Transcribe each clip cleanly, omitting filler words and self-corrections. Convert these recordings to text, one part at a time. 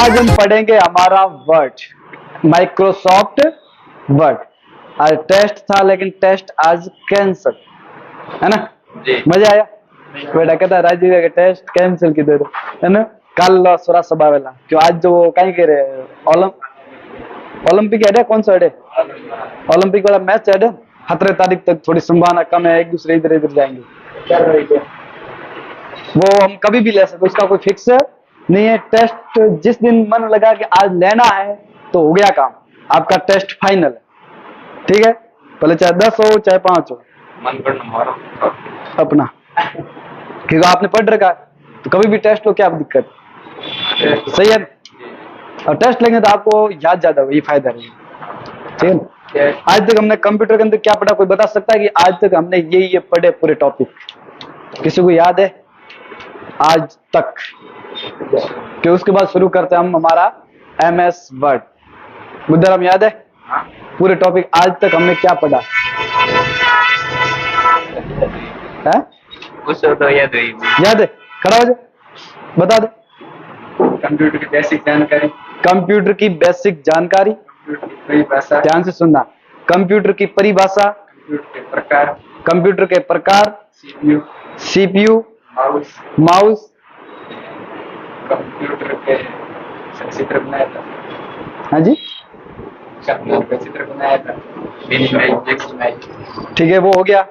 आज हम पढ़ेंगे हमारा वर्ड, माइक्रोसॉफ्ट वर्ड। आज टेस्ट था लेकिन टेस्ट आज कैंसिल, है ना जी। मजा आया? बेटा कहता राजीव के टेस्ट कैंसिल की दे दो, है ना। कल सुरा सभा वेला क्यों आज जो कहीं कह रहे ओलंपिक है, कौन सा है ओलंपिक वाला मैच है 17 तारीख तक, थोड़ी संभावना कम है, एक दूसरे इधर इधर जाएंगे। वो हम कभी भी ले सकते, उसका कोई फिक्स नहीं है। टेस्ट जिस दिन मन लगा कि आज लेना है तो हो गया काम, आपका टेस्ट फाइनल है, ठीक है। भले चाहे 10 हो चाहे 5 हो, मन करना अपना, क्योंकि आपने पढ़ रखा तो कभी भी टेस्ट हो क्या दिक्कत, सही है। और टेस्ट लेंगे तो आपको याद ज्यादा हो, ये फायदा नहीं, ठीक है। आज तक हमने कंप्यूटर के अंदर क्या पढ़ा, कोई बता सकता है कि आज तक हमने ये पढ़े पूरे टॉपिक? किसी को याद है आज तक? कि उसके बाद शुरू करते हैं हम हमारा MS वर्ड। बुद्धर हम याद है पूरे टॉपिक आज तक हमने क्या पढ़ा है? तो याद है? खड़ा हो जाए, बता दे। कंप्यूटर की बेसिक जानकारी, कंप्यूटर की बेसिक जानकारी, ध्यान से सुनना, कंप्यूटर की परिभाषा, कंप्यूटर के प्रकार, CPU, माउस, कंप्यूटर के चित्र बनाया था, हाँ जी, कंप्यूटर का चित्र बनाया था, ठीक है, वो हो गया।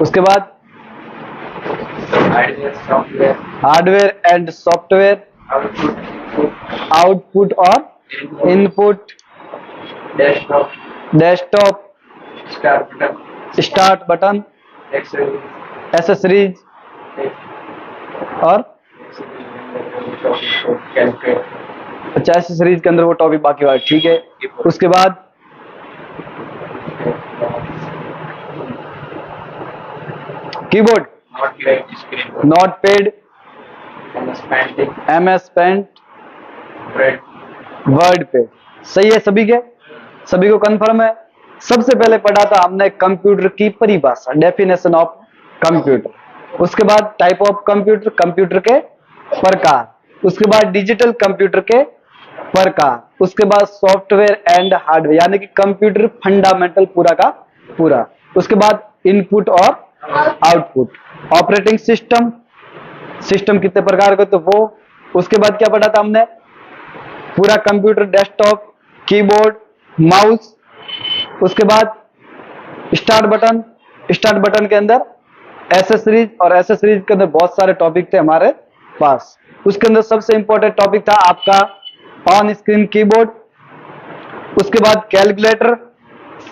उसके बाद हार्डवेयर एंड सॉफ्टवेयर, आउटपुट और input, desktop, start button, accessories और अच्छा, एसेसरीज के अंदर वो टॉपिक बाकी हुआ, ठीक है। उसके बाद keyboard, notepad, MS Paint, Word पे, सही है सभी के? सभी को कंफर्म है? सबसे पहले पढ़ा था हमने कंप्यूटर की परिभाषा, डेफिनेशन ऑफ कंप्यूटर। उसके बाद टाइप ऑफ कंप्यूटर, कंप्यूटर के प्रकार, उसके बाद डिजिटल कंप्यूटर के प्रकार, उसके बाद सॉफ्टवेयर एंड हार्डवेयर, यानी कि कंप्यूटर फंडामेंटल पूरा का पूरा। उसके बाद इनपुट और आउटपुट, ऑपरेटिंग सिस्टम, सिस्टम कितने प्रकार के तो वो। उसके बाद क्या पढ़ा था हमने? पूरा कंप्यूटर, डेस्कटॉप, कीबोर्ड, माउस। उसके बाद स्टार्ट बटन, स्टार्ट बटन के अंदर एसेसरीज, और एसेसरीज के अंदर बहुत सारे टॉपिक थे हमारे पास। उसके अंदर सबसे इंपॉर्टेंट टॉपिक था आपका ऑन स्क्रीन कीबोर्ड, उसके बाद कैलकुलेटर,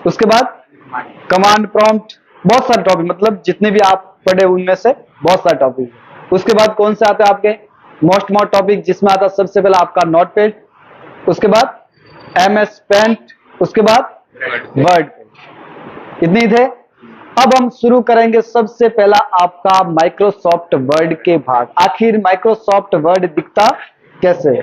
उसके बाद कमांड प्रॉम्प्ट, बहुत सारे टॉपिक, मतलब जितने भी आप पढ़े उनमें से बहुत सारे टॉपिक। उसके बाद कौन से आते हैं आपके मोस्ट टॉपिक, जिसमें आता सबसे पहले आपका नोटपैड, उसके बाद MS पेंट, उसके बाद वर्ड, इतने ही थे। अब हम शुरू करेंगे सबसे पहला आपका माइक्रोसॉफ्ट वर्ड के भाग। आखिर माइक्रोसॉफ्ट वर्ड दिखता कैसे है?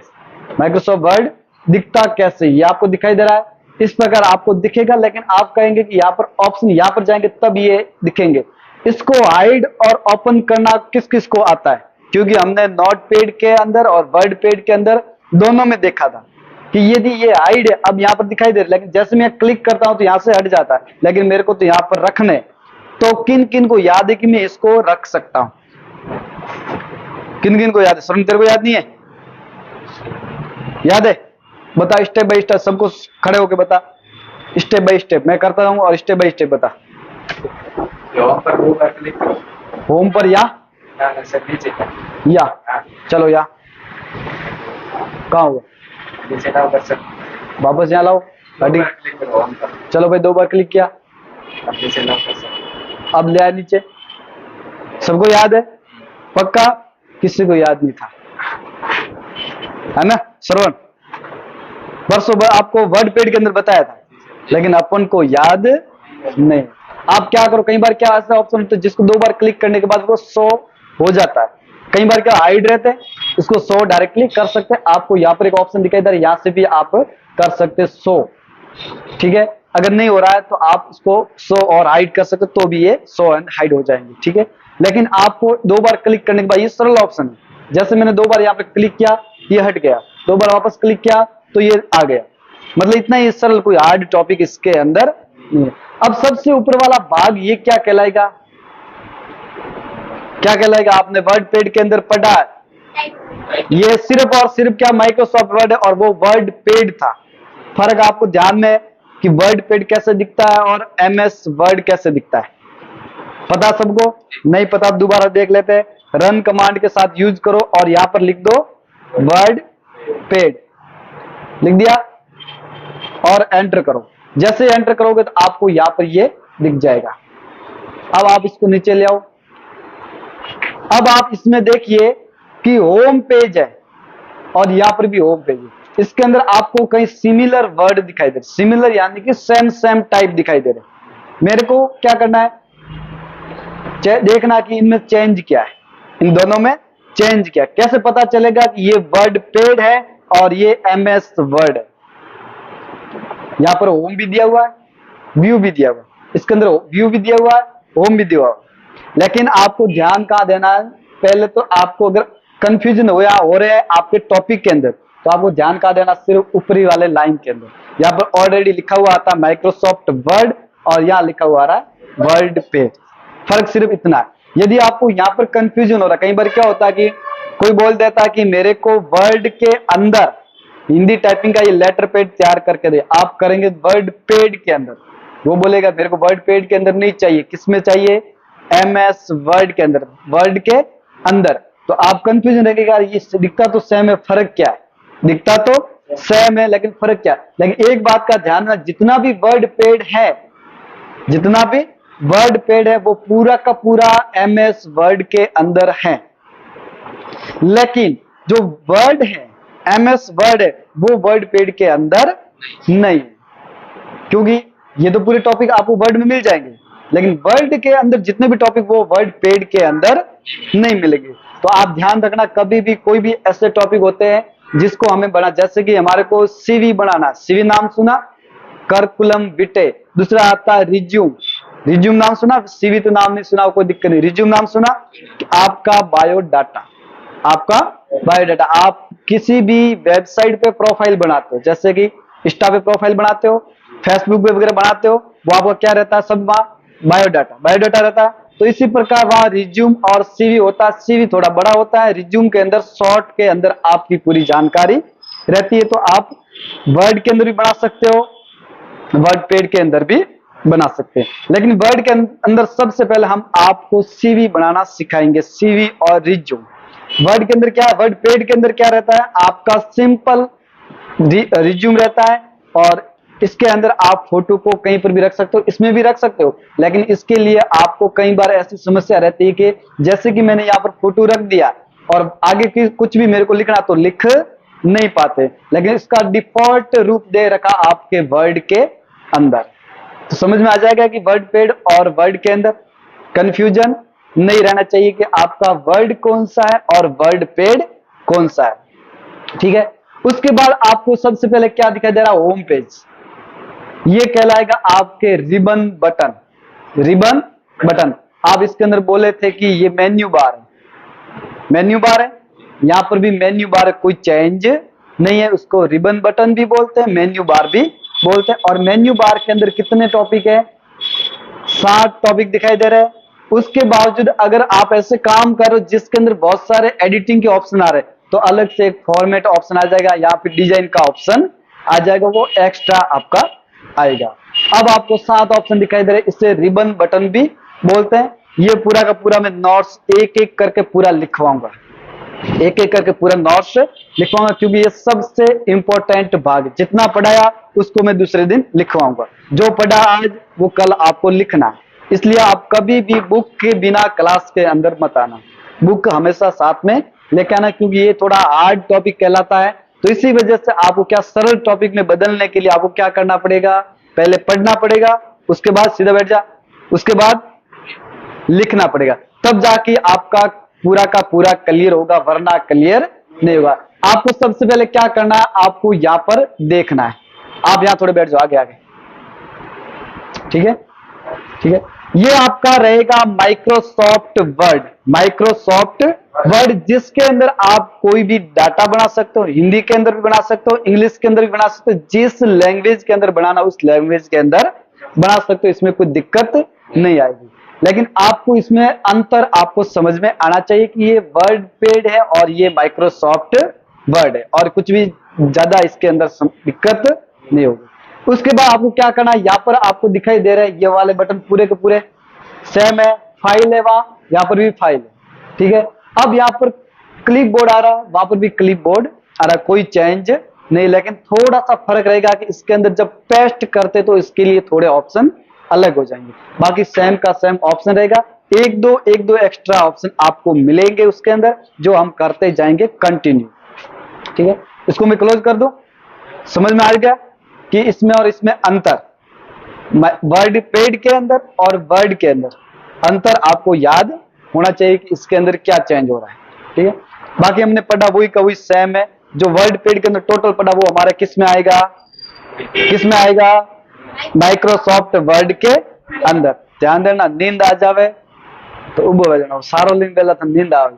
माइक्रोसॉफ्ट वर्ड दिखता कैसे, ये आपको दिखाई दे रहा है, इस प्रकार आपको दिखेगा, लेकिन आप कहेंगे कि यहाँ पर ऑप्शन, यहाँ पर जाएंगे तब ये दिखेंगे। इसको हाइड और ओपन करना किस किस को आता है? क्योंकि हमने नोटपैड के अंदर और वर्ड पैड के अंदर दोनों में देखा था कि यदि ये हाइड है, अब यहाँ पर दिखाई दे रहा है, लेकिन जैसे मैं क्लिक करता हूं तो यहाँ से हट जाता है, लेकिन मेरे को तो यहाँ पर रखने, तो किन किन को याद है कि मैं इसको रख सकता हूं? किन किन को याद है? स्वर्ण तेरे को याद नहीं है? याद है? बता स्टेप बाय स्टेप, सबको खड़े होके बता, स्टेप बाय स्टेप मैं करता हूं और स्टेप बाय स्टेप बता। होम पर या चलो या कहाँ हुआ? वापस यहाँ लाओ, चलो भाई 2 बार क्लिक किया, अब ले आया नीचे। सबको याद है? पक्का? किसी को याद नहीं था, है ना श्रवण? वर्षों भर आपको वर्ड पैड के अंदर बताया था, लेकिन अपन को याद नहीं। आप क्या करो, कई बार क्या ऐसा ऑप्शन होता है जिसको 2 बार क्लिक करने के बाद वो शो हो जाता है, कई बार क्या हाइड रहते हैं, इसको शो डायरेक्टली कर सकते हैं। आपको यहाँ पर एक ऑप्शन दिखाई दे रहा है, यहाँ से भी आप कर सकते हैं शो, ठीक है। अगर नहीं हो रहा है तो आप इसको शो और हाइड कर सकते, तो भी ये शो एंड हाइड हो जाएंगे, ठीक है। लेकिन आपको 2 बार क्लिक करने के बाद ये सरल ऑप्शन है, जैसे मैंने 2 बार यहाँ पे क्लिक किया ये हट गया, 2 बार वापस क्लिक किया तो ये आ गया। मतलब इतना ही सरल, कोई हार्ड टॉपिक इसके अंदर नहीं है। अब सबसे ऊपर वाला भाग ये क्या कहलाएगा, क्या कहलाएगा? आपने वर्ड पेड के अंदर पढ़ा है, ये सिर्फ और सिर्फ क्या माइक्रोसॉफ्ट वर्ड है और वो वर्ड पेड था। फर्क आपको ध्यान में कि वर्ड पेड कैसे दिखता है और MS वर्ड कैसे दिखता है, पता सबको? नहीं पता दोबारा देख लेते हैं। रन कमांड के साथ यूज करो और यहां पर लिख दो वर्ड पेड, लिख दिया और एंटर करो। जैसे एंटर करोगे तो आपको यहां पर ये दिख जाएगा। अब आप इसको नीचे ले आओ। अब आप इसमें देखिए कि होम पेज है और यहां पर भी होम पेज है। इसके अंदर आपको कई सिमिलर वर्ड दिखाई दे रहे, सिमिलर यानी कि सेम सेम टाइप दिखाई दे रहे। मेरे को क्या करना है, देखना कि इनमें चेंज क्या है, इन दोनों में चेंज क्या है। कैसे पता चलेगा कि ये वर्ड पेड है और ये MS वर्ड है? यहां पर होम भी दिया हुआ है, व्यू भी दिया हुआ है, इसके अंदर व्यू भी दिया हुआ है, होम भी दिया हुआ है। लेकिन आपको ध्यान कहां देना है, पहले तो आपको अगर कंफ्यूजन हो रहे हैं आपके टॉपिक के अंदर तो आपको ध्यान कहां देना, सिर्फ ऊपरी वाले लाइन के अंदर। यहां पर ऑलरेडी लिखा हुआ आता है माइक्रोसॉफ्ट वर्ड और यहां लिखा हुआ आ रहा है वर्ड पेज। फर्क सिर्फ इतना है। यदि आपको यहां पर कंफ्यूजन हो रहा है, कई बार क्या होता है कि कोई बोल देता है कि मेरे को वर्ड के अंदर हिंदी टाइपिंग का ये लेटर पेड तैयार करके दे, आप करेंगे वर्ड पेड के अंदर, वो बोलेगा मेरे को वर्ड पेड के अंदर नहीं चाहिए, किसमें चाहिए? MS वर्ड के अंदर, वर्ड के अंदर। तो आप कंफ्यूजन रहेगा, ये दिखता तो सेम है, फर्क क्या है? दिखता तो सेम है लेकिन फर्क क्या है? लेकिन एक बात का ध्यान रखना, जितना भी वर्ड पेड है, जितना भी वर्ड पेड है वो पूरा का पूरा MS वर्ड के अंदर है। लेकिन जो वर्ड है, MS वर्ड है, वो वर्ड पेड के अंदर नहीं, क्योंकि ये तो पूरे टॉपिक आपको वर्ड में मिल जाएंगे, लेकिन वर्ड के अंदर जितने भी टॉपिक वो वर्ड पेड के अंदर नहीं मिलेंगे। तो आप ध्यान रखना, कभी भी कोई भी ऐसे टॉपिक होते हैं जिसको हमें बना, जैसे कि हमारे को CV बनाना, CV नाम सुना, करिकुलम विटे। दूसरा आता है रिज्यूम, रिज्यूम नाम सुना, CV तो नाम नहीं सुना, कोई दिक्कत नहीं। रिज्यूम नाम सुना, आपका बायोडाटा, आपका बायोडाटा। आप किसी भी वेबसाइट पे प्रोफाइल बनाते हो, जैसे कि इंस्टा पे प्रोफाइल बनाते हो, फेसबुक पे वगैरह बनाते हो, वो आपका क्या रहता है? सब बायोडाटा, बायोडाटा रहता है। तो इसी प्रकार वहां रिज्यूम और CV होता है। CV थोड़ा बड़ा होता है, रिज्यूम के अंदर शॉर्ट के अंदर आपकी पूरी जानकारी रहती है। तो आप वर्ड के अंदर भी बना सकते हो, वर्ड पेड के अंदर भी बना सकते हैं, लेकिन वर्ड के अंदर सबसे पहले हम आपको CV बनाना सिखाएंगे, CV और रिज्यूम। वर्ड के अंदर क्या है, वर्ड पेड के अंदर क्या रहता है? आपका सिंपल रिज्यूम रहता है और इसके अंदर आप फोटो को कहीं पर भी रख सकते हो, इसमें भी रख सकते हो। लेकिन इसके लिए आपको कई बार ऐसी समस्या रहती है कि जैसे कि मैंने यहाँ पर फोटो रख दिया और आगे की कुछ भी मेरे को लिखना तो लिख नहीं पाते, लेकिन इसका डिफॉल्ट रूप दे रखा आपके वर्ड के अंदर। तो समझ में आ जाएगा कि वर्ड पेड और वर्ड के अंदर कंफ्यूजन नहीं रहना चाहिए कि आपका वर्ड कौन सा है और वर्ड पेड कौन सा है। ठीक है, उसके बाद आपको सबसे पहले क्या दिखाई दे रहा है? Home page. ये कहलाएगा आपके रिबन बटन, रिबन बटन। आप इसके अंदर बोले थे कि ये मेन्यू बार है, मेन्यू बार है, यहां पर भी मेन्यू बार है, कोई चेंज नहीं है। उसको रिबन बटन भी बोलते हैं, मेन्यू बार भी बोलते हैं। और मेन्यू बार के अंदर कितने टॉपिक है? 60 टॉपिक दिखाई दे रहे हैं। उसके बावजूद अगर आप ऐसे काम कर रहे हो जिसके अंदर बहुत सारे एडिटिंग के ऑप्शन आ रहे हैं, तो अलग से एक फॉर्मेट ऑप्शन आ जाएगा, यहाँ पे डिजाइन का ऑप्शन आ जाएगा, वो एक्स्ट्रा आपका आएगा। अब आपको 7 ऑप्शन दिखाई दे रहे हैं, इसे रिबन बटन भी बोलते हैं। ये पूरा का पूरा मैं नोट्स एक एक करके पूरा लिखवाऊंगा, एक एक करके पूरा नोट्स लिखवाऊंगा, क्योंकि ये सबसे इंपॉर्टेंट भाग, जितना पढ़ाया उसको मैं दूसरे दिन लिखवाऊंगा। जो पढ़ा आज वो कल आपको लिखना है, इसलिए आप कभी भी बुक के बिना क्लास के अंदर मत आना, बुक हमेशा साथ में लेके आना, क्योंकि ये थोड़ा हार्ड टॉपिक कहलाता है। तो इसी वजह से आपको क्या सरल टॉपिक में बदलने के लिए आपको क्या करना पड़ेगा? पहले पढ़ना पड़ेगा, उसके बाद सीधा बैठ जा, उसके बाद लिखना पड़ेगा, तब जाके आपका पूरा का पूरा क्लियर होगा, वरना क्लियर नहीं होगा। आपको सबसे पहले क्या करना है? आपको यहां पर देखना है। आप यहां थोड़े बैठ जाओ, आगे आगे, ठीक है, ठीक है। ये आपका रहेगा माइक्रोसॉफ्ट वर्ड। माइक्रोसॉफ्ट वर्ड जिसके अंदर आप कोई भी डाटा बना सकते हो, हिंदी के अंदर भी बना सकते हो, इंग्लिश के अंदर भी बना सकते हो, जिस लैंग्वेज के अंदर बनाना उस लैंग्वेज के अंदर बना सकते हो, इसमें कोई दिक्कत नहीं आएगी। लेकिन आपको इसमें अंतर आपको समझ में आना चाहिए कि ये वर्ड पेड है और ये माइक्रोसॉफ्ट वर्ड है, और कुछ भी ज्यादा इसके अंदर दिक्कत नहीं होगी। उसके बाद आपको क्या करना है, यहाँ पर आपको दिखाई दे रहा है ये वाले बटन पूरे के पूरे सेम है, फाइल है वहां, यहाँ पर भी फाइल है, ठीक है। अब यहाँ पर क्लिप बोर्ड आ रहा है, वहां पर भी क्लिप बोर्ड आ रहा है, कोई चेंज नहीं, लेकिन थोड़ा सा फर्क रहेगा कि इसके अंदर जब पेस्ट करते तो इसके लिए थोड़े ऑप्शन अलग हो जाएंगे, बाकी सेम का सेम ऑप्शन रहेगा। एक दो एक्स्ट्रा ऑप्शन आपको मिलेंगे उसके अंदर, जो हम करते जाएंगे कंटिन्यू, ठीक है। इसको मैं क्लोज कर दूं, समझ में आ गया कि इसमें और इसमें अंतर, वर्ड पेड के अंदर और वर्ड के अंदर अंतर आपको याद होना चाहिए कि इसके अंदर क्या चेंज हो रहा है, ठीक है। बाकी हमने पढ़ा वही का वही सेम है, जो वर्ड पेड के अंदर टोटल पढ़ा वो हमारा किस में आएगा, माइक्रोसॉफ्ट वर्ड के अंदर। ध्यान देना, नींद आ जावे तो उबो हो जाना, सारो दिन पहला तो नींद आवे,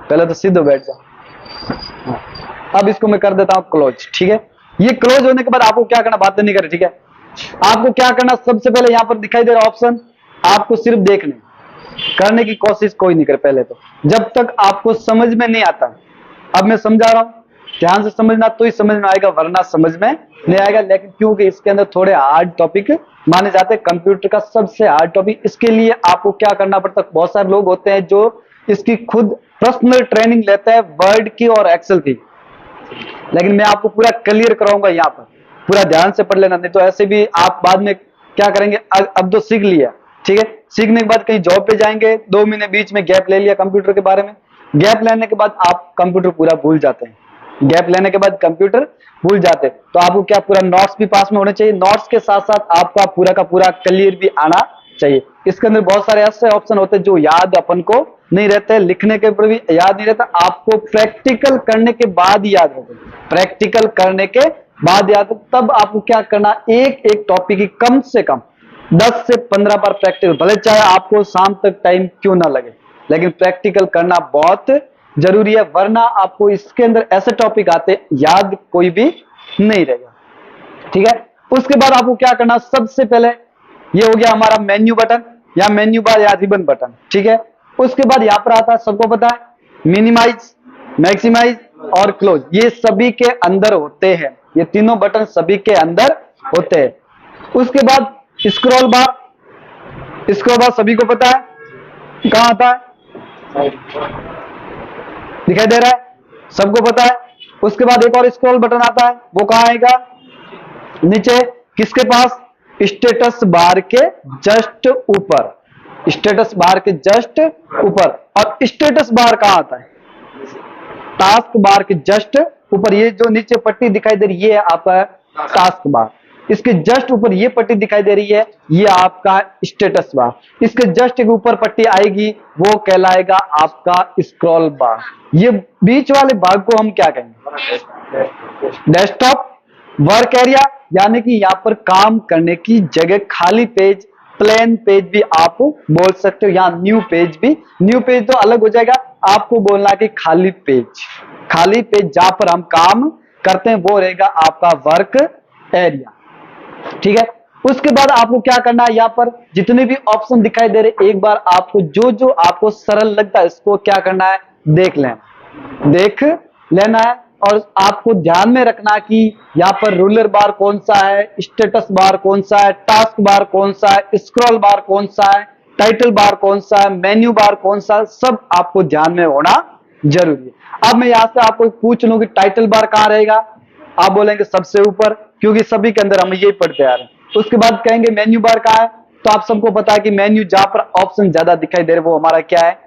पहले तो सीधो बैठ जाओ। अब इसको मैं कर देता हूं क्लोज, ठीक है। ये क्लोज होने के बाद आपको क्या करना, बातें नहीं करें, ठीक है। आपको क्या करना, सबसे पहले यहां पर दिखाई दे रहा ऑप्शन, आपको सिर्फ देखने, करने की कोशिश कोई नहीं करे पहले तो, जब तक आपको समझ में नहीं आता। अब मैं समझा रहा हूं, ध्यान से समझना तो ही समझ में आएगा, वरना समझ में नहीं आएगा। लेकिन क्योंकि इसके अंदर थोड़े हार्ड टॉपिक माने जाते हैं, कंप्यूटर का सबसे हार्ड टॉपिक, इसके लिए आपको क्या करना पड़ता है, बहुत सारे लोग होते हैं जो इसकी खुद पर्सनल ट्रेनिंग लेते हैं वर्ड की और एक्सेल की, लेकिन मैं आपको पूरा क्लियर कराऊंगा यहाँ पर, पूरा ध्यान से पढ़ लेना, नहीं तो ऐसे भी आप बाद में क्या करेंगे, अब तो सीख लिया, ठीक है, सीखने के बाद कहीं जॉब पे जाएंगे, 2 महीने बीच में गैप ले लिया कंप्यूटर के बारे में, गैप लेने के बाद आप कंप्यूटर पूरा भूल जाते हैं, गैप लेने के बाद कंप्यूटर भूल जाते, तो आपको क्या पूरा नोट्स भी पास में होने चाहिए, नोट्स के साथ साथ आपका पूरा का पूरा क्लियर भी आना चाहिए। इसके अंदर बहुत सारे ऐसे ऑप्शन होते हैं जो याद अपन को नहीं रहते, लिखने के ऊपर भी याद नहीं रहता, आपको प्रैक्टिकल करने के बाद याद रहते, प्रैक्टिकल करने के बाद याद, तब आपको क्या करना, एक एक टॉपिक की कम से कम 10 से 15 बार प्रैक्टिकल, भले चाहे आपको शाम तक टाइम क्यों ना लगे, लेकिन प्रैक्टिकल करना बहुत जरूरी है, वरना आपको इसके अंदर ऐसे टॉपिक आते याद कोई भी नहीं रहेगा, ठीक है। उसके बाद आपको क्या करना, सबसे पहले ये हो गया हमारा मेन्यू बटन या मेन्यू बार या रिबन बटन, ठीक है। उसके बाद यहां पर आता है, सबको पता है, मिनिमाइज, मैक्सिमाइज और क्लोज, ये सभी के अंदर होते हैं, ये तीनों बटन सभी के अंदर होते हैं। उसके बाद स्क्रॉल बार सभी को पता है कहां आता है, दिखाई दे रहा है, सबको पता है। उसके बाद एक और स्क्रॉल बटन आता है, वो कहां आएगा, नीचे किसके पास, स्टेटस बार के जस्ट ऊपर, स्टेटस बार के जस्ट ऊपर। और स्टेटस बार कहां आता है, टास्क बार के जस्ट ऊपर, ये जो नीचे पट्टी दिखाई दे रही है ये आपका टास्क बार, इसके जस्ट ऊपर ये पट्टी दिखाई दे रही है ये आपका स्टेटस बार, इसके जस्ट एक ऊपर पट्टी आएगी वो कहलाएगा आपका स्क्रॉल बार। ये बीच वाले भाग को हम क्या कहेंगे, डेस्कटॉप वर्क एरिया, यानी कि यहाँ पर काम करने की जगह, खाली पेज, प्लेन पेज भी आप बोल सकते हो, यहाँ न्यू पेज भी, न्यू पेज तो अलग हो जाएगा, आपको बोलना कि खाली पेज जहां पर हम काम करते हैं वो रहेगा आपका वर्क एरिया, ठीक है। उसके बाद आपको क्या करना है, यहाँ पर जितने भी ऑप्शन दिखाई दे रहे, एक बार आपको जो आपको सरल लगता है इसको क्या करना है, देख लेना है। और आपको ध्यान में रखना कि यहाँ पर रूलर बार कौन सा है, स्टेटस बार कौन सा है, टास्क बार कौन सा है, स्क्रॉल बार कौन सा है, टाइटल बार कौन सा है, मेन्यू बार कौन सा है, सब आपको ध्यान में होना जरूरी है। अब मैं यहां से आपको पूछ लूं कि टाइटल बार कहां रहेगा, आप बोलेंगे सबसे ऊपर, क्योंकि सभी के अंदर हम यही पढ़ते आ रहे हैं। उसके बाद कहेंगे मेन्यू बार कहां है, तो आप सबको पता है कि मेन्यू जहां पर ऑप्शन ज्यादा दिखाई दे रहे वो हमारा क्या है,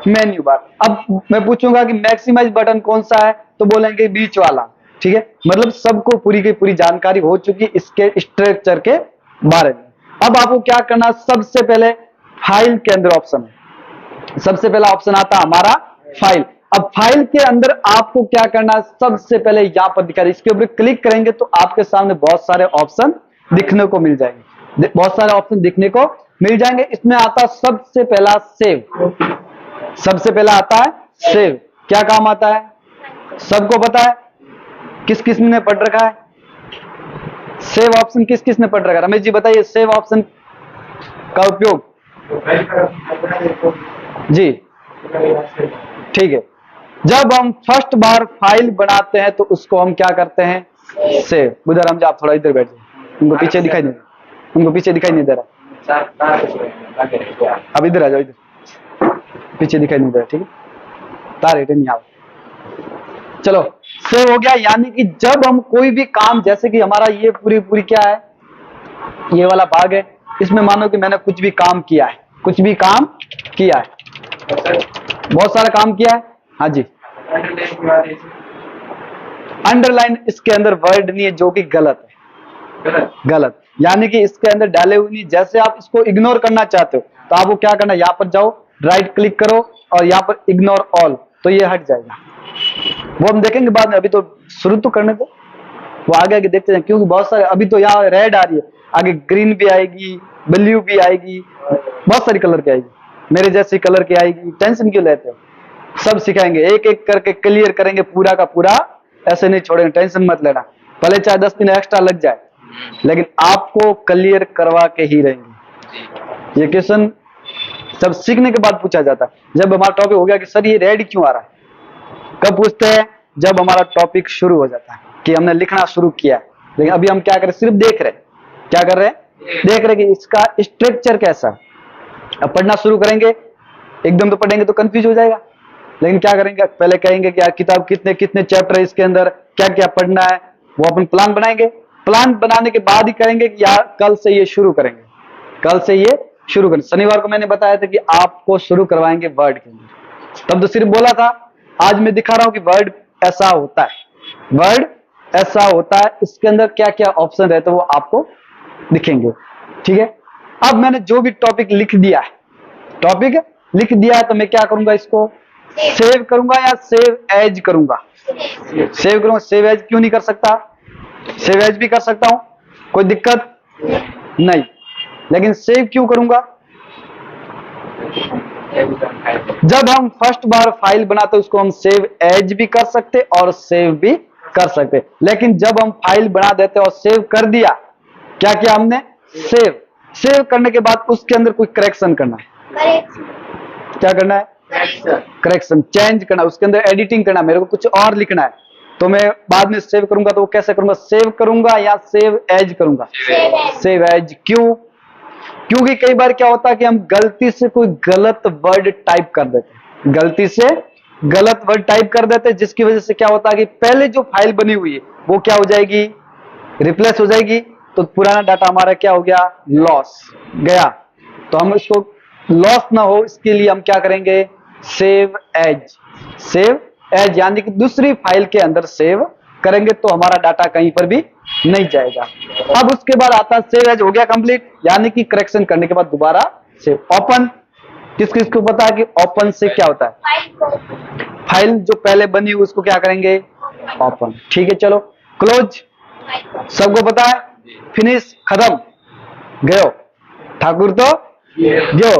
मेन्यू बार। अब मैं पूछूंगा कि मैक्सिमाइज बटन कौन सा है, तो बोलेंगे बीच वाला, ठीक है। मतलब सबको पूरी की पूरी जानकारी हो चुकी इसके स्ट्रक्चर के बारे में। अब आपको क्या करना, सबसे पहले फाइल के अंदर ऑप्शन है, सबसे पहला ऑप्शन आता है हमारा फाइल। अब फाइल के अंदर आपको क्या करना है, सबसे पहले यहां पर दिखा रहा है, इसके ऊपर क्लिक करेंगे तो आपके सामने बहुत सारे ऑप्शन दिखने को मिल जाएंगे। बहुत सारे ऑप्शन देखने को मिल जाएंगे। इसमें आता सबसे पहला सेव, सबसे पहला आता है सेव। क्या काम आता है सबको पता है, किस किस ने पढ़ रखा है सेव ऑप्शन, किस किस ने पढ़ रखा है? रमेश जी बताइए सेव ऑप्शन का उपयोग। जी ठीक है, जब हम फर्स्ट बार फाइल बनाते हैं तो उसको हम क्या करते हैं सेव। उधर हम आप थोड़ा इधर बैठ जाए, उनको पीछे दिखाई नहीं, उनको पीछे दिखाई नहीं दे रहा। अब इधर आ जाओ, इधर पीछे दिखाई नहीं दे रहा, ठीक है तार हेटे नहीं आओ। चलो सेव हो गया, यानी कि जब हम कोई भी काम, जैसे कि हमारा ये पूरी क्या है, ये वाला भाग है, इसमें मानो कि मैंने कुछ भी काम किया है, कुछ भी काम किया है, बहुत सारा काम किया है। हाँ जी, अंडरलाइन इसके अंदर वर्ड नहीं है जो कि गलत है, गलत, यानी कि इसके अंदर डाले हुए नहीं। जैसे आप इसको इग्नोर करना चाहते हो तो आपको क्या करना है, यहाँ पर जाओ, राइट क्लिक करो और यहाँ पर इग्नोर ऑल, तो ये हट जाएगा। वो हम देखेंगे बाद में, अभी तो शुरू तो करने दो, वो आगे आगे देखते हैं, क्योंकि बहुत सारे अभी तो यहाँ रेड आ रही है, आगे ग्रीन भी आएगी, ब्लू भी आएगी, बहुत सारी कलर की आएगी, मेरे जैसी कलर की आएगी। टेंशन क्यों लेते हो, सब सिखाएंगे, एक एक करके क्लियर करेंगे पूरा का पूरा, ऐसे नहीं छोड़ेंगे, टेंशन मत लेना। भले चाहे 10 दिन एक्स्ट्रा लग जाए, लेकिन आपको क्लियर करवा के ही रहेंगे। ये क्वेश्चन सब सीखने के बाद पूछा जाता है। जब हमारा टॉपिक हो गया कि सर ये रेड क्यों आ रहा है, कब पूछते हैं, जब हमारा टॉपिक शुरू हो जाता है कि हमने लिखना शुरू किया है। लेकिन अभी हम क्या करें, सिर्फ देख रहे हैं, क्या कर रहे हैं, देख रहे हैं कि इसका स्ट्रक्चर कैसा है। अब पढ़ना शुरू करेंगे, एकदम तो पढ़ेंगे तो कंफ्यूज हो जाएगा, लेकिन क्या करेंगे, पहले कहेंगे कि यार किताब कितने कितने चैप्टर है, इसके अंदर क्या क्या पढ़ना है, वो अपन प्लान बनाएंगे। प्लान बनाने के बाद ही करेंगे कि यार कल से ये शुरू करेंगे, कल से ये शुरू करेंगे। शनिवार को मैंने बताया था कि आपको शुरू करवाएंगे वर्ड के अंदर, तब तो सिर्फ बोला था, आज मैं दिखा रहा हूं कि वर्ड ऐसा होता है, वर्ड ऐसा होता है, इसके अंदर क्या क्या ऑप्शन रहते हैं वो आपको दिखेंगे, ठीक है। अब मैंने जो भी टॉपिक लिख दिया है, टॉपिक लिख दिया है, तो मैं क्या करूंगा, इसको सेव करूंगा या सेव एज करूंगा, सेव करूंगा। सेव एज क्यों नहीं कर सकता, सेव एज भी कर सकता हूं, कोई दिक्कत नहीं, लेकिन सेव क्यों करूंगा, जब हम फर्स्ट बार फाइल बनाते उसको हम सेव एज भी कर सकते और सेव भी कर सकते। लेकिन जब हम फाइल बना देते और सेव कर दिया, क्या किया हमने, सेव, सेव करने के बाद उसके अंदर कोई करेक्शन करना है, क्या करना है, करेक्शन, चेंज करना, उसके अंदर एडिटिंग करना, मेरे को कुछ और लिखना है, तो मैं बाद में सेव करूंगा, तो वो कैसे करूंगा, सेव करूंगा या सेव एज करूंगा, सेव एज। क्यों, क्योंकि कई बार क्या होता है कि हम गलती से कोई गलत वर्ड टाइप कर देते हैं, गलती से गलत वर्ड टाइप कर देते हैं, जिसकी वजह से क्या होता है कि पहले जो फाइल बनी हुई है वो क्या हो जाएगी, रिप्लेस हो जाएगी, तो पुराना डाटा हमारा क्या हो गया, लॉस गया। तो हम इसको लॉस ना हो, इसके लिए हम क्या करेंगे, सेव एज, सेव एज, यानी कि दूसरी फाइल के अंदर सेव करेंगे तो हमारा डाटा कहीं पर भी नहीं जाएगा। अब उसके बाद आता है सेव एज, हो गया कंप्लीट, यानी कि करेक्शन करने के बाद दोबारा सेव। ओपन, किस किस को पता है कि ओपन से क्या होता है, फाइल जो पहले बनी हुई उसको क्या करेंगे, ओपन, ठीक है। चलो क्लोज, सबको पता है, फिनिश, खत्म, गयो, ठाकुर तो गयो,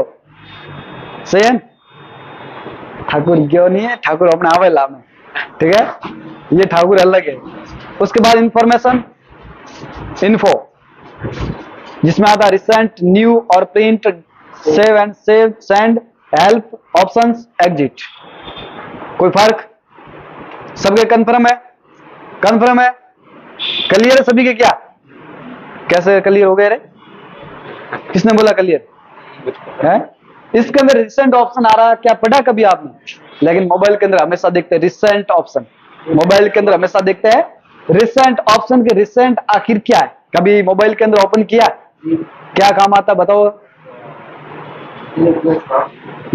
सही है, ठाकुर गयो नहीं है, ठाकुर अपने आवेला में, ठीक है, ये ठाकुर अलग है। उसके बाद इंफॉर्मेशन, इन्फो, जिसमें आता है रिसेंट, न्यू और print, save and save, send, help, options, exit. कोई फर्क, सबके कंफर्म है, कंफर्म है, क्लियर है सभी के, क्या कैसे क्लियर हो गए रे, किसने बोला क्लियर है। इसके अंदर रिसेंट ऑप्शन आ रहा है, क्या पढ़ा कभी आपने, लेकिन मोबाइल के अंदर हमेशा देखते हैं रिसेंट ऑप्शन, मोबाइल के अंदर हमेशा देखते हैं रिसेंट ऑप्शन के रिसेंट आखिर क्या है, कभी मोबाइल के अंदर ओपन किया, क्या काम आता बताओ,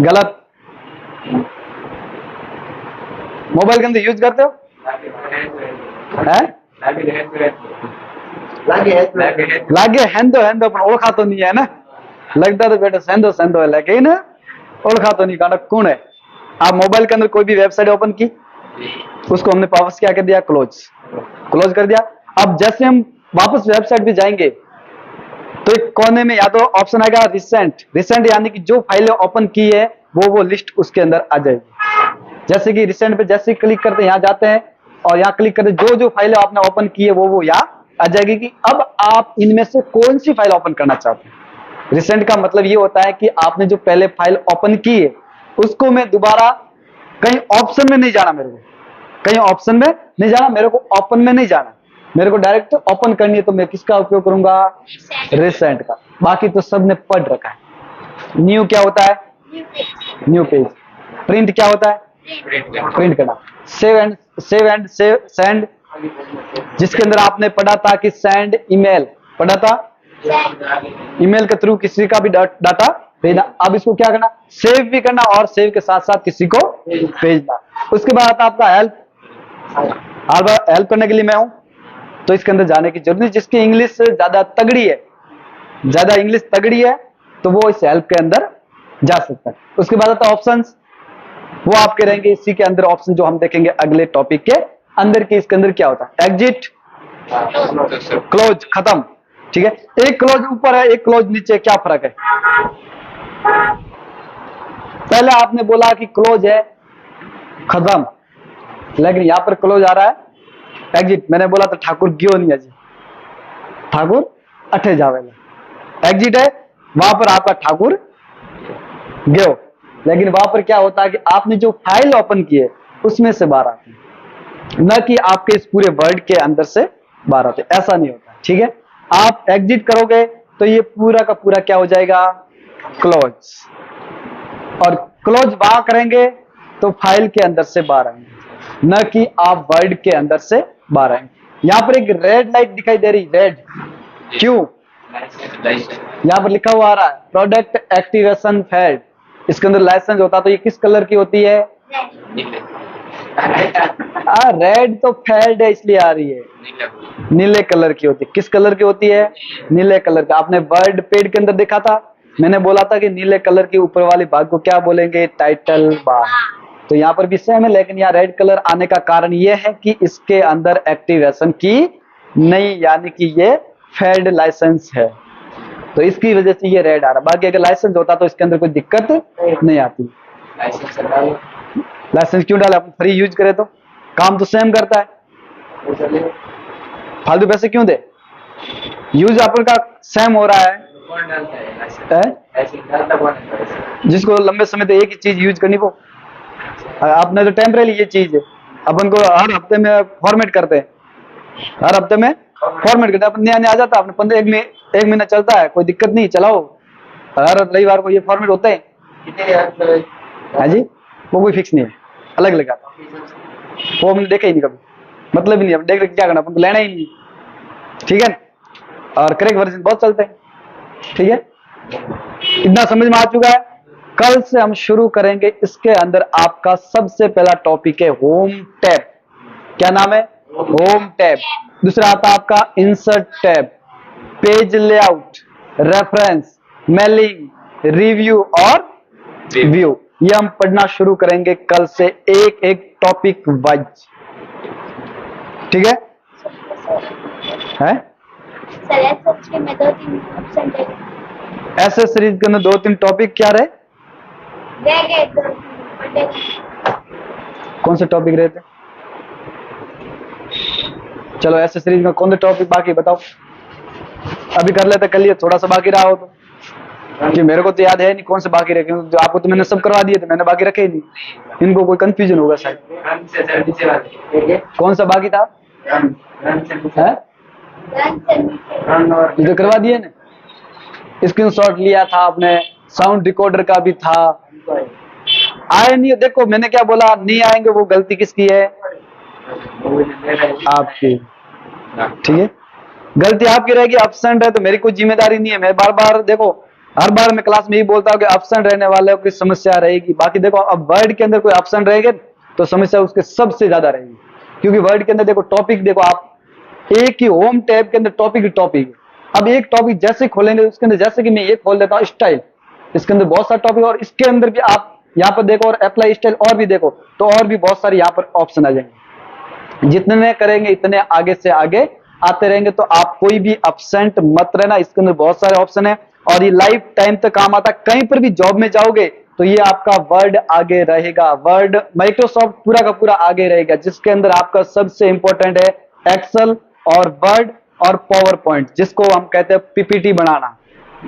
गलत, मोबाइल के अंदर यूज करते हो, लागे हेंदो हेंदो अपन ओळखा तो नहीं है ना, लगता तो बेटा सेंदो सेंदो है, लेकिन ओळखा तो नहीं, कहना कौन है। आप मोबाइल के अंदर कोई भी वेबसाइट ओपन की, उसको हमने वापस क्या कर दिया, क्लोज, क्लोज कर दिया। अब जैसे हम वापस वेबसाइट पे जाएंगे तो एक कोने में या तो ऑप्शन आएगा रिसेंट, रिसेंट यानी कि जो फाइलें ओपन की है वो लिस्ट उसके अंदर आ जाएगी। जैसे कि रिसेंट पे जैसे क्लिक करते हैं यहाँ जाते हैं और यहाँ क्लिक करते जो जो फाइलें आपने ओपन की है वो यहाँ आ जाएगी कि अब आप इनमें से कौन सी फाइल ओपन करना चाहते हैं। रिसेंट का मतलब ये होता है कि आपने जो पहले फाइल ओपन की है उसको मैं दोबारा कहीं ऑप्शन में नहीं जाना, मेरे को कहीं ऑप्शन में नहीं जाना, मेरे को ओपन में नहीं जाना, मेरे को डायरेक्ट ओपन करनी है तो मैं किसका उपयोग करूंगा, रिसेंट का। बाकी तो सबने पढ़ रखा है। न्यू क्या होता है, न्यू पेज। प्रिंट क्या होता है, प्रिंट करना। सेव एंड सेंड, जिसके अंदर आपने पढ़ा था कि सेंड ईमेल, पढ़ा था ईमेल के थ्रू किसी का भी डाटा भेजना। अब इसको क्या करना, सेव भी करना और सेव के साथ साथ किसी को भेजना। उसके बाद आता आपका हेल्प करने के लिए मैं हूं, तो इसके अंदर जाने की जरूरत नहीं। जिसकी इंग्लिश ज्यादा तगड़ी है, ज्यादा इंग्लिश तगड़ी है तो वो इस हेल्प के अंदर जा सकता है। उसके बाद आता ऑप्शंस, वो आपके रहेंगे इसी के अंदर ऑप्शन जो हम देखेंगे अगले टॉपिक के अंदर के। इसके अंदर क्या होता है, एग्जिट, क्लोज, खत्म। ठीक है, एक क्लोज ऊपर है एक क्लोज नीचे, क्या फर्क है। पहले आपने बोला कि क्लोज है खत्म, लेकिन यहां पर क्लोज आ रहा है एग्जिट। मैंने बोला तो ठाकुर क्यों नहीं अजी, ठाकुर अठे जावेला, एग्जिट है वहां पर आपका ठाकुर गयो। लेकिन वहां पर क्या होता है कि आपने जो फाइल ओपन की है उसमें से बाहर आती है, न कि आपके इस पूरे वर्ड के अंदर से बाहर आते, ऐसा नहीं होता। ठीक है, आप एग्जिट करोगे तो ये पूरा का पूरा क्या हो जाएगा, क्लोज। और क्लोज वहां करेंगे तो फाइल के अंदर से बाहर आएंगे, न कि आप वर्ड के अंदर से बाहर आएंगे। यहां पर एक रेड लाइट दिखाई दे रही, रेड क्यों, यहां पर लिखा हुआ आ रहा है प्रोडक्ट एक्टिवेशन फेल्ड। इसके अंदर लाइसेंस होता तो ये किस कलर की होती है, रेड तो फेल्ड है इसलिए आ रही है, नीले कलर की होती है। किस कलर की होती है, नीले कलर का। आपने वर्ड पेड के अंदर देखा था, मैंने बोला था कि नीले कलर के ऊपर वाले भाग को क्या बोलेंगे, टाइटल बार। तो यहाँ पर भी सेम है, लेकिन यहाँ रेड कलर आने का कारण ये है कि इसके अंदर एक्टिवेशन की नहीं, यानी कि ये फेल्ड लाइसेंस है, तो इसकी वजह से ये रेड आ रहा। बाकी अगर लाइसेंस होता तो इसके अंदर कोई दिक्कत नहीं आती। लाइसेंस क्यों डाले, अपन फ्री यूज करें तो काम तो सेम करता है, फालतू पैसे क्यों दे, यूज अपन का सेम हो रहा है। जिसको लंबे समय तक एक ही चीज यूज करनी, वो आपने तो टेम्परेरी ये चीज है, अपन को हर हफ्ते में फॉर्मेट करते हैं, हर हफ्ते में फॉर्मेट करते हैं, अपन नया आ जाता है, अपने 15 एक महीना चलता है, कोई दिक्कत नहीं, चलाओ। हर रविवार को ये फॉर्मेट होते हैं। हाँ जी, वो कोई फिक्स नहीं है, अलग अलग आता है, वो हमने देखा ही नहीं कभी, मतलब ही नहीं, अब देख क्या करना, अपन को लेना ही नहीं। ठीक है, और करेक्ट वर्जन बहुत चलते हैं। ठीक है, इतना समझ में आ चुका है। कल से हम शुरू करेंगे, इसके अंदर आपका सबसे पहला टॉपिक है होम टैब। क्या नाम है, होम टैब। दूसरा आता है आपका insert tab, page layout, reference, mailing, review और व्यू। ये हम पढ़ना शुरू करेंगे कल से, एक एक टॉपिक वाइज। ठीक है, ऐसे सीरीज के अंदर 2-3 टॉपिक क्या रहे, कौन से टॉपिक रहे थे, चलो ऐसे सीरीज में कौन से टॉपिक बाकी बताओ, अभी कर लेते, कल ये थोड़ा सा बाकी रहा हो तो, कि मेरे को तो याद है नहीं कौन से बाकी रखे, जो आपको तो मैंने सब करवा दिए थे, मैंने बाकी रखे ही नहीं, इनको कोई कंफ्यूजन होगा शायद। कौन सा बाकी था, ये तो करवा दिए ना, स्क्रीनशॉट लिया था आपने, साउंड रिकॉर्डर का भी था, आए नहीं। देखो मैंने क्या बोला, नहीं आएंगे वो गलती किसकी है, आपकी। ठीक है, गलती आपकी रहेगी, एब्सेंट है तो मेरी कोई जिम्मेदारी नहीं है। मैं बार बार देखो, हर बार मैं क्लास में ही बोलता हूँ कि एब्सेंट रहने वाले की समस्या रहेगी। बाकी देखो, अब वर्ड के अंदर कोई एब्सेंट रहेगा तो समस्या उसके सबसे ज्यादा रहेगी, क्योंकि वर्ड के अंदर देखो टॉपिक, देखो आप एक ही होम टैब के अंदर टॉपिक, अब एक टॉपिक जैसे खोलेंगे उसके अंदर, जैसे कि मैं ये खोल देता हूँ स्टाइल, इसके अंदर बहुत सारे टॉपिक, और इसके अंदर भी आप यहाँ पर देखो और अप्लाई स्टाइल और भी देखो तो और भी बहुत सारे यहाँ पर ऑप्शन आ जाएंगे। जितने करेंगे इतने आगे से आगे आते रहेंगे, तो आप कोई भी अपसेंट मत रहना। इसके अंदर बहुत सारे ऑप्शन है और ये लाइफ टाइम तक काम आता है। कहीं पर भी जॉब में जाओगे तो ये आपका वर्ड आगे रहेगा, वर्ड माइक्रोसॉफ्ट पूरा का पूरा आगे रहेगा, जिसके अंदर आपका सबसे इंपॉर्टेंट है एक्सेल और वर्ड और पावर पॉइंट, जिसको हम कहते हैं पीपीटी बनाना।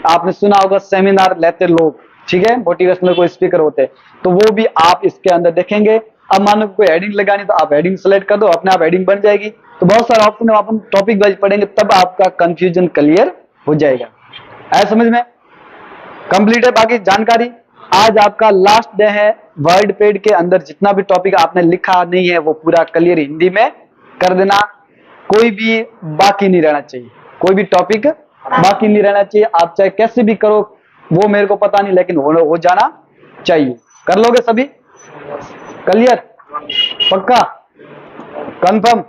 आपने सुना होगा सेमिनार लेते लोग, ठीक है, मोटिवेशनल कोई स्पीकर होते हैं, तो वो भी आप इसके अंदर देखेंगे। अब मानो कोई हेडिंग लगानी तो आप हेडिंग सेलेक्ट कर दो, अपने आप हेडिंग बन जाएगी। तो बहुत सारे ऑप्शन है, अपन टॉपिक वाइज पढ़ेंगे तब आपका कंफ्यूजन क्लियर हो जाएगा। है समझ में? कंप्लीट है बाकी जानकारी। आज आपका लास्ट डे है। वर्ड पेड के अंदर जितना भी टॉपिक आपने लिखा नहीं है वो पूरा क्लियर हिंदी में कर देना। कोई भी बाकी नहीं रहना चाहिए, कोई भी टॉपिक बाकी नहीं रहना चाहिए। आप चाहे कैसे भी करो वो मेरे को पता नहीं, लेकिन हो जाना चाहिए। कर लोगे सभी? क्लियर? पक्का? कंफर्म?